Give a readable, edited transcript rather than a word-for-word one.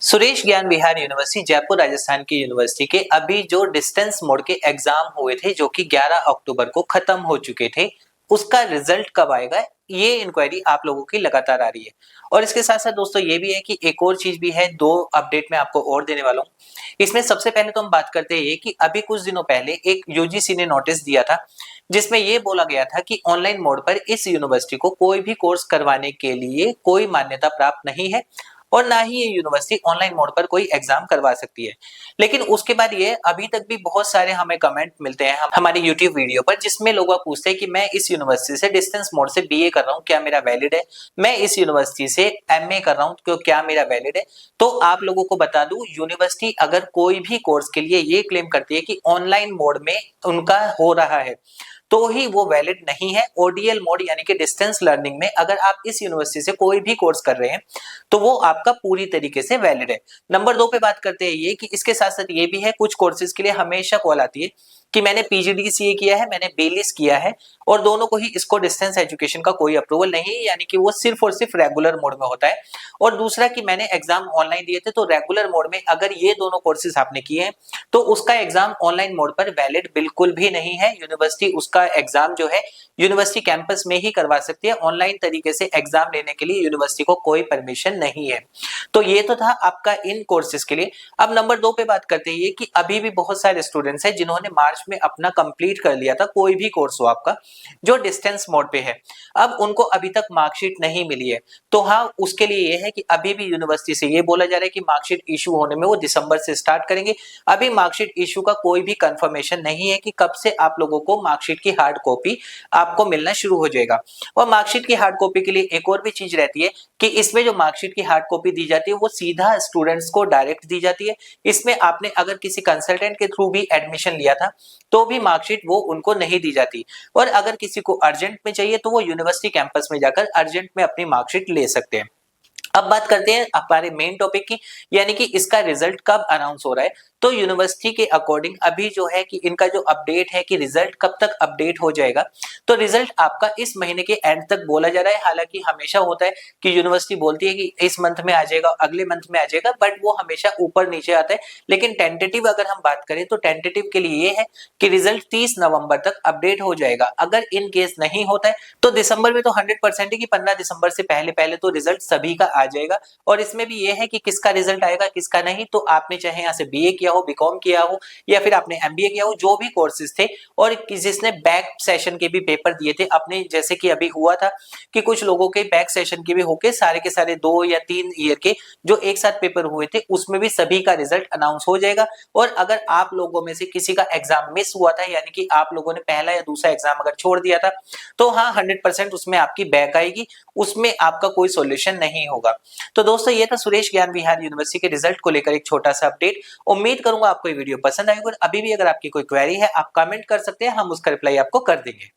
सुरेश ज्ञान विहार यूनिवर्सिटी जयपुर राजस्थान की यूनिवर्सिटी के अभी जो डिस्टेंस मोड के एग्जाम हुए थे जो कि 11 अक्टूबर को खत्म हो चुके थे, उसका रिजल्ट कब आएगा, ये इंक्वायरी आप लोगों की लगातार आ रही है। और इसके साथ साथ दोस्तों ये भी है कि एक और चीज भी है, दो अपडेट मैं आपको और देने वाला हूँ। इसमें सबसे पहले तो हम बात करते हैं ये कि अभी कुछ दिनों पहले एक यूजीसी ने नोटिस दिया था जिसमें ये बोला गया था कि ऑनलाइन मोड पर इस यूनिवर्सिटी को कोई भी कोर्स करवाने के लिए कोई मान्यता प्राप्त नहीं है और ना ही ये यूनिवर्सिटी ऑनलाइन मोड पर कोई एग्जाम करवा सकती है। लेकिन उसके बाद ये अभी तक भी बहुत सारे हमें कमेंट मिलते हैं हमारे यूट्यूब वीडियो पर जिसमें लोग पूछते हैं कि मैं इस यूनिवर्सिटी से डिस्टेंस मोड से बीए कर रहा हूँ, क्या मेरा वैलिड है? मैं इस यूनिवर्सिटी से एमए कर रहा हूँ, तो क्या मेरा वैलिड है? तो आप लोगों को बता दूं, यूनिवर्सिटी अगर कोई भी कोर्स के लिए ये क्लेम करती है कि ऑनलाइन मोड में उनका हो रहा है तो ही वो वैलिड नहीं है। ओडीएल मोड यानी कि डिस्टेंस लर्निंग में अगर आप इस यूनिवर्सिटी से कोई भी कोर्स कर रहे हैं तो वो आपका पूरी तरीके से वैलिड है। नंबर 2 पे बात करते हैं ये कि इसके साथ साथ ये भी है, कुछ कोर्सेज के लिए हमेशा कॉल आती है कि मैंने पीजीडीसीए किया है, मैंने बेलिस किया है और दोनों को ही इसको डिस्टेंस एजुकेशन का कोई अप्रूवल नहीं है, यानी कि वो सिर्फ और सिर्फ रेगुलर मोड में होता है। और दूसरा कि मैंने एग्जाम ऑनलाइन दिए थे, तो रेगुलर मोड में अगर ये दोनों कोर्सेज आपने किए हैं तो उसका एग्जाम ऑनलाइन मोड पर वैलिड बिल्कुल भी नहीं है। यूनिवर्सिटी उसका एग्जाम जो है यूनिवर्सिटी कैंपस में ही करवा सकती है, ऑनलाइन तरीके से एग्जाम लेने के लिए यूनिवर्सिटी को कोई परमिशन नहीं है। तो ये तो था आपका इन कोर्सेज के लिए। अब नंबर 2 पे बात करते हैं ये कि अभी भी बहुत सारे स्टूडेंट्स हैं जिन्होंने मार्च में अपना कंप्लीट कर लिया था, कोई भी कोर्स हो आपका जो डिस्टेंस मोड पे है, अब उनको अभी तक मार्कशीट नहीं मिली है। तो हाँ, उसके लिए ये है कि अभी भी यूनिवर्सिटी से ये बोला जा रहा है कि मार्कशीट इशू होने में वो दिसंबर से स्टार्ट करेंगे। अभी मार्कशीट इशू का कोई भी कंफर्मेशन नहीं है कि कब से आप लोगों को मार्कशीट की हार्ड कॉपी आपको मिलना शुरू हो जाएगा। और मार्कशीट की हार्ड कॉपी के लिए एक और भी चीज रहती है कि इसमें जो मार्कशीट की हार्ड कॉपी दी जाती है वो सीधा स्टूडेंट्स को डायरेक्ट दी जाती है। इसमें आपने अगर किसी कंसल्टेंट के थ्रू भी एडमिशन लिया था तो भी मार्कशीट वो उनको नहीं दी जाती। और अगर किसी को अर्जेंट में चाहिए तो वो यूनिवर्सिटी कैंपस में जाकर अर्जेंट में अपनी मार्कशीट ले सकते हैं। अब बात करते हैं हमारे मेन टॉपिक की, यानी कि इसका रिजल्ट कब अनाउंस हो रहा है। तो यूनिवर्सिटी के अकॉर्डिंग अभी जो है कि इनका जो अपडेट है कि रिजल्ट कब तक अपडेट हो जाएगा, तो रिजल्ट आपका इस महीने के एंड तक बोला जा रहा है। हालांकि हमेशा होता है कि यूनिवर्सिटी बोलती है कि इस मंथ में आ जाएगा, अगले मंथ में आ जाएगा, बट वो हमेशा ऊपर नीचे आता है। लेकिन टेंटेटिव अगर हम बात करें तो टेंटेटिव के लिए ये है कि रिजल्ट 30 नवंबर तक अपडेट हो जाएगा। अगर इन केस नहीं होता है तो दिसंबर में तो 100% है कि 15 दिसंबर से पहले पहले तो रिजल्ट सभी का आ जाएगा। और इसमें भी ये है कि किसका रिजल्ट आएगा किसका नहीं, तो आपने चाहे यहाँ से बीए किया हो, बीकॉम किया हो या फिर आपने एमबीए किया हो, जो भी कोर्सेज थे और जिसने बैक सेशन के भी पेपर दिए थे अपने, जैसे कि अभी हुआ था कि कुछ लोगों के बैक सेशन के भी होके सारे के सारे 2 या 3 ईयर के जो एक साथ पेपर हुए थे उसमें भी सभी का रिजल्ट अनाउंस हो जाएगा। और अगर आप लोगों में से किसी का एग्जाम मिस हुआ था, यानी कि आप लोगों ने पहला या दूसरा एग्जाम अगर छोड़ दिया था, तो हाँ 100% उसमें आपकी बैक आएगी, उसमें आपका कोई सॉल्यूशन नहीं होगा। तो दोस्तों ये था सुरेश ज्ञान विहार यूनिवर्सिटी के रिजल्ट को लेकर एक छोटा सा अपडेट। उम्मीद करूंगा आपको ये वीडियो पसंद आएगा और अभी भी अगर आपकी कोई क्वेरी है आप कमेंट कर सकते हैं, हम उसका रिप्लाई आपको कर देंगे।